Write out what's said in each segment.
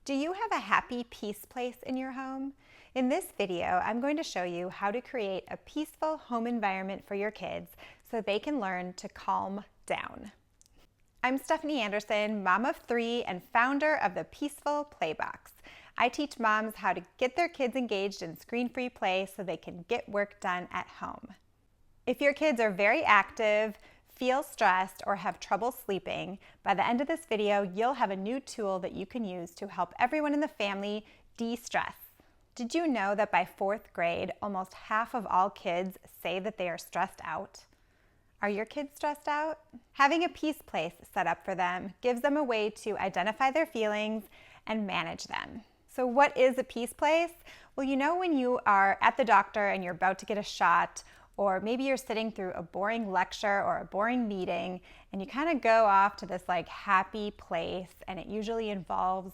Do you have a happy peace place in your home? In this video, I'm going to show you how to create a peaceful home environment for your kids so they can learn to calm down. I'm Stephanie Anderson, mom of 3 and founder of the Peaceful Playbox. I teach moms how to get their kids engaged in screen-free play so they can get work done at home. If your kids are very active, feel stressed, or have trouble sleeping, by the end of this video, you'll have a new tool that you can use to help everyone in the family de-stress. Did you know that by 4th grade, almost half of all kids say that they are stressed out? Are your kids stressed out? Having a peace place set up for them gives them a way to identify their feelings and manage them. So what is a peace place? Well, you know when you are at the doctor and you're about to get a shot, or maybe you're sitting through a boring lecture or a boring meeting and you kind of go off to this happy place, and it usually involves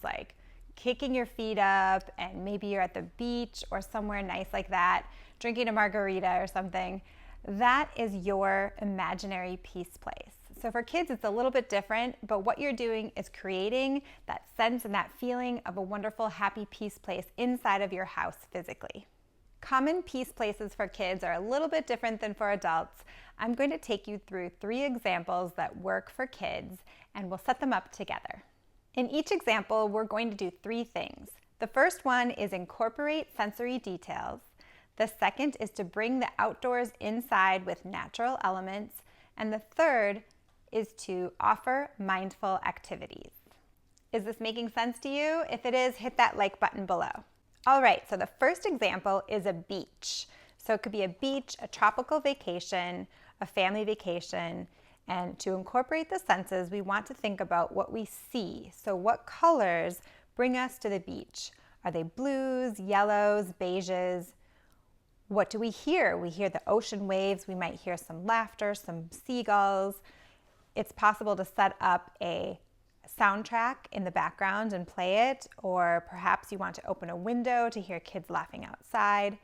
kicking your feet up, and maybe you're at the beach or somewhere nice like that, drinking a margarita or something. That is your imaginary peace place. So for kids, it's a little bit different, but what you're doing is creating that sense and that feeling of a wonderful, happy peace place inside of your house physically. Common peace places for kids are a little bit different than for adults. I'm going to take you through 3 examples that work for kids, and we'll set them up together. In each example, we're going to do 3 things. The first one is incorporate sensory details. The second is to bring the outdoors inside with natural elements. And the third is to offer mindful activities. Is this making sense to you? If it is, hit that like button below. All right, so the first example is a beach. So it could be a beach, a tropical vacation, a family vacation. And to incorporate the senses, we want to think about what we see. So what colors bring us to the beach? Are they blues, yellows, beiges? What do we hear? We hear the ocean waves. We might hear some laughter, some seagulls. It's possible to set up a soundtrack in the background and play it, or perhaps you want to open a window to hear kids laughing outside.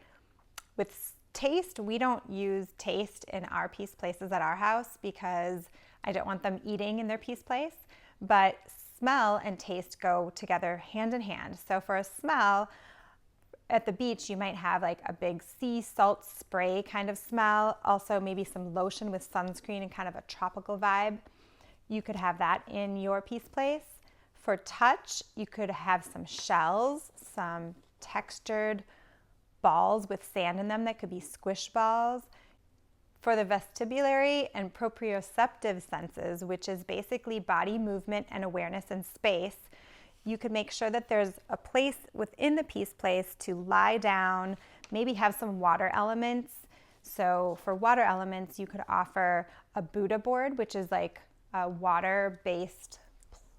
With taste, we don't use taste in our peace places at our house because I don't want them eating in their peace place, but smell and taste go together hand in hand. So for a smell, at the beach, you might have a big sea salt spray kind of smell, also maybe some lotion with sunscreen and kind of a tropical vibe. You could have that in your peace place. For touch, you could have some shells, some textured balls with sand in them that could be squish balls. For the vestibulary and proprioceptive senses, which is basically body movement and awareness in space, you could make sure that there's a place within the peace place to lie down, maybe have some water elements. So for water elements, you could offer a Buddha board, which is a water-based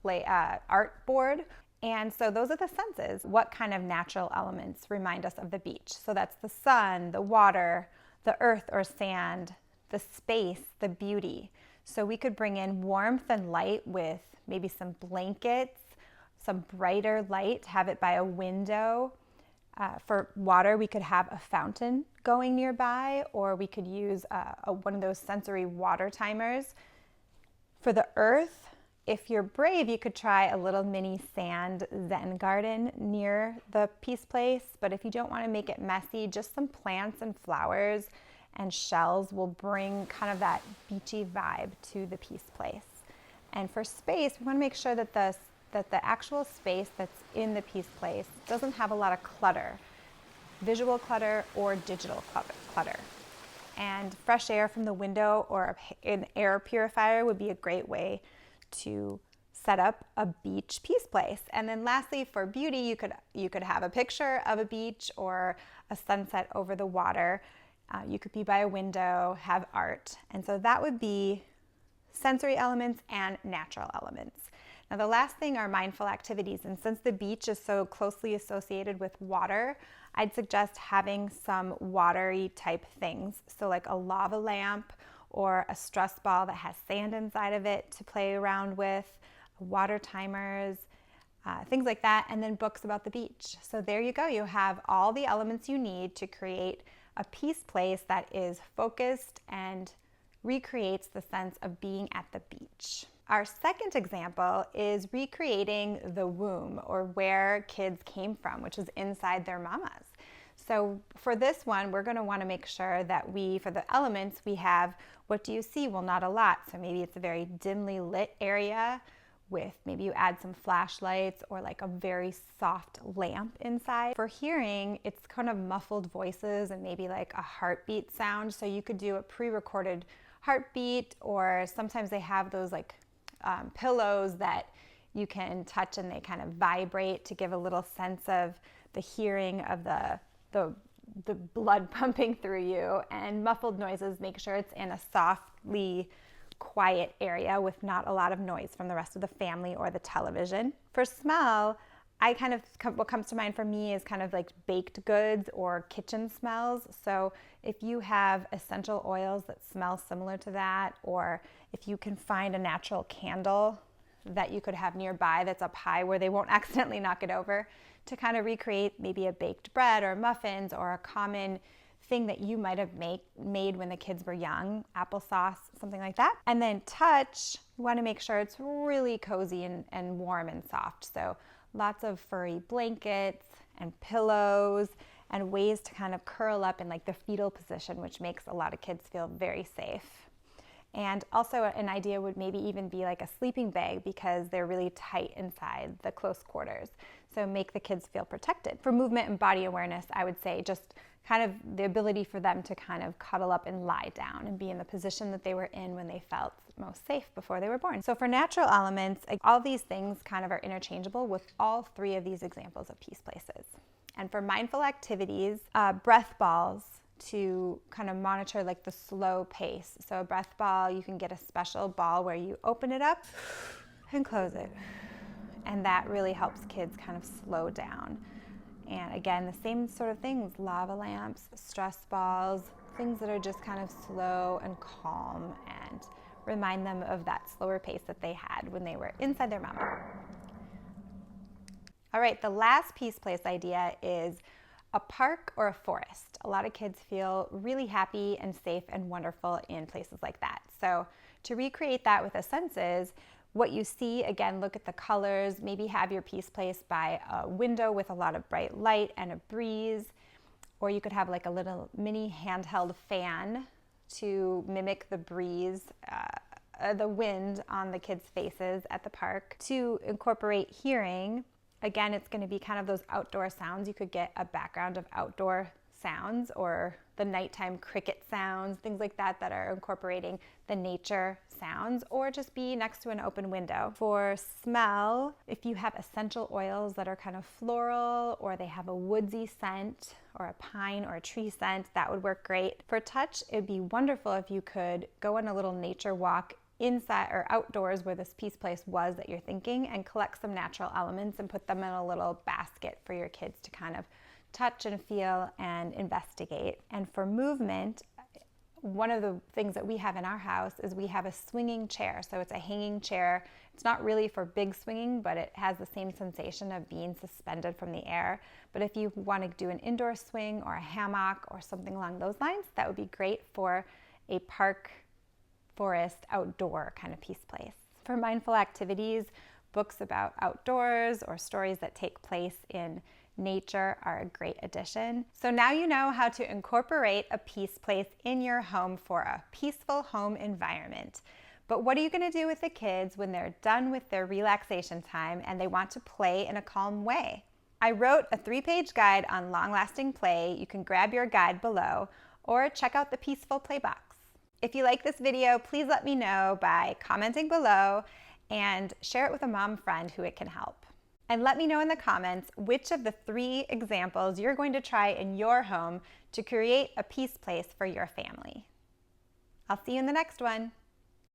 art board. And so those are the senses. What kind of natural elements remind us of the beach? So that's the sun, the water, the earth or sand, the space, the beauty. So we could bring in warmth and light with maybe some blankets, some brighter light, have it by a window. For water, we could have a fountain going nearby, or we could use one of those sensory water timers. For the earth, if you're brave, you could try a little mini sand Zen garden near the peace place. But if you don't want to make it messy, just some plants and flowers and shells will bring kind of that beachy vibe to the peace place. And for space, we want to make sure that the actual space that's in the peace place doesn't have a lot of clutter, visual clutter or digital clutter. And fresh air from the window or an air purifier would be a great way to set up a beach peace place. And then lastly, for beauty, you could have a picture of a beach or a sunset over the water. You could be by a window, have art. And so that would be sensory elements and natural elements. Now the last thing are mindful activities, and since the beach is so closely associated with water, I'd suggest having some watery type things. So like a lava lamp or a stress ball that has sand inside of it to play around with, water timers, things like that, and then books about the beach. So there you go, you have all the elements you need to create a peace place that is focused and recreates the sense of being at the beach. Our second example is recreating the womb, or where kids came from, which is inside their mamas. So for this one, we're going to want to make sure that for the elements, we have, what do you see? Well, not a lot. So maybe it's a very dimly lit area with, maybe you add some flashlights or like a very soft lamp inside. For hearing, it's kind of muffled voices and maybe like a heartbeat sound. So you could do a pre-recorded heartbeat, or sometimes they have those like pillows that you can touch and they kind of vibrate to give a little sense of the hearing of the blood pumping through you. And muffled noises, make sure it's in a softly quiet area with not a lot of noise from the rest of the family or the television. For smell, what comes to mind for me is kind of like baked goods or kitchen smells. So if you have essential oils that smell similar to that, or if you can find a natural candle that you could have nearby that's up high where they won't accidentally knock it over, to kind of recreate maybe a baked bread or muffins or a common thing that you might have made when the kids were young, applesauce, something like that. And then touch, you want to make sure it's really cozy and warm and soft. So lots of furry blankets and pillows and ways to kind of curl up in like the fetal position, which makes a lot of kids feel very safe. And also an idea would maybe even be like a sleeping bag, because they're really tight inside the close quarters. So make the kids feel protected. For movement and body awareness, I would say just kind of the ability for them to kind of cuddle up and lie down and be in the position that they were in when they felt most safe before they were born. So for natural elements, all these things kind of are interchangeable with all three of these examples of peace places. And for mindful activities, breath balls to kind of monitor like the slow pace. So a breath ball, you can get a special ball where you open it up and close it. And that really helps kids kind of slow down. And again, the same sort of things, lava lamps, stress balls, things that are just kind of slow and calm and remind them of that slower pace that they had when they were inside their mama. All right, the last peace place idea is a park or a forest. A lot of kids feel really happy and safe and wonderful in places like that. So to recreate that with the senses, what you see, again, look at the colors, maybe have your peace place by a window with a lot of bright light and a breeze, or you could have like a little mini handheld fan to mimic the breeze, the wind on the kids' faces at the park. To incorporate hearing, again, it's going to be kind of those outdoor sounds. You could get a background of outdoor sounds or the nighttime cricket sounds, things like that that are incorporating the nature sounds, or just be next to an open window. For smell, if you have essential oils that are kind of floral, or they have a woodsy scent or a pine or a tree scent, that would work great. For touch, it would be wonderful if you could go on a little nature walk inside or outdoors where this peace place was that you're thinking, and collect some natural elements and put them in a little basket for your kids to kind of touch and feel and investigate. And for movement, one of the things that we have in our house is we have a swinging chair. So it's a hanging chair. It's not really for big swinging, but it has the same sensation of being suspended from the air. But if you want to do an indoor swing or a hammock or something along those lines, that would be great for a park, forest, outdoor kind of peace place. For mindful activities, books about outdoors or stories that take place in nature are a great addition. So now you know how to incorporate a peace place in your home for a peaceful home environment. But what are you going to do with the kids when they're done with their relaxation time and they want to play in a calm way? I wrote a 3-page guide on long-lasting play. You can grab your guide below or check out the Peaceful Play box. If you like this video, please let me know by commenting below and share it with a mom friend who it can help. And let me know in the comments which of the 3 examples you're going to try in your home to create a peace place for your family. I'll see you in the next one.